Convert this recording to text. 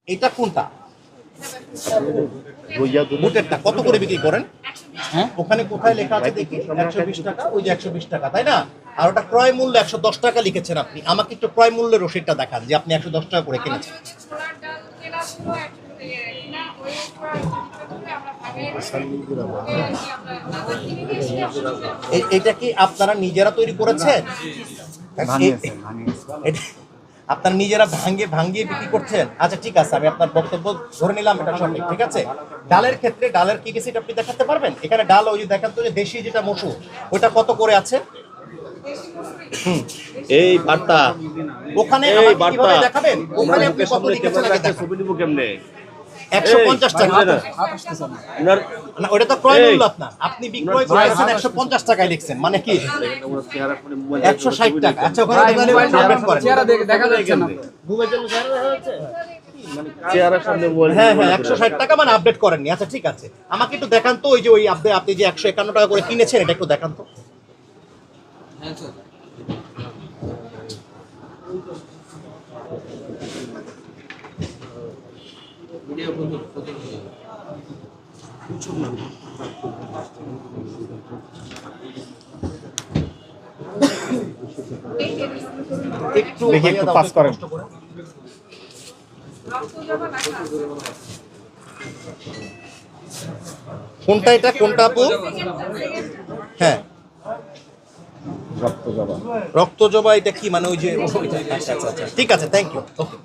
এটা কোনটা? বুটেরটা কত করে বিক্রি করেন? হ্যাঁ, ওখানে কোথায় লেখা আছে দেখি? 120 টাকা। ওই যে 120 টাকা, তাই না? আর ওটা ক্রয় মূল্য 110 টাকা লিখেছেন আপনি। আমাকে একটু ক্রয় মূল্যের রসিদটা দেখান যে আপনি 110 টাকা করে কিনেছেন। এটা কি আপনারা নিজেরা তৈরি করেছেন? আপনারা নিজেরা ভাঙিয়ে বিক্রি করছেন? আচ্ছা ঠিক আছে, আমি আপনার বক্তব্য ধরে নিলাম, এটা সঠিক। ঠিক আছে, ডালের ক্ষেত্রে ডালের কি কিছু আপনি দেখাতে পারবেন? এখানে ডাল ওই যে দেখান তো, যে দেশি যেটা মসুর, ওটা কত করে আছে? এই বার্তা ওখানে আমাকে কিভাবে দেখাবেন? ওখানে আপনি কত লিখেছেন আগে দেখান। ছবি নিব কেমনে? 150 টাকা না, ওটা তো ক্রয় মূল্য আপনার। আপনি বিক্রয় করেছেন 150 টাকায় লিখছেন, মানে কি 160 টাকা। আচ্ছা, ওখানে আপডেট করেন। দেখা যাচ্ছে না। চেহারার সামনে বল। হ্যাঁ হ্যাঁ, 160 টাকা মানে আপডেট করেননি। আচ্ছা ঠিক আছে, আমাকে একটু দেখান তো, ওই যে ওই আপনি যে 151 টাকা করে কিনেছেন, এটা একটু দেখান তো। একটু দেখি, একটু পাস করেন। কোনটা এটা, কোনটা আপু? হ্যাঁ, রক্ত জবা। এটা কি মানে ওই যে? আচ্ছা আচ্ছা আচ্ছা, ঠিক আছে, থ্যাংক ইউ। ওকে।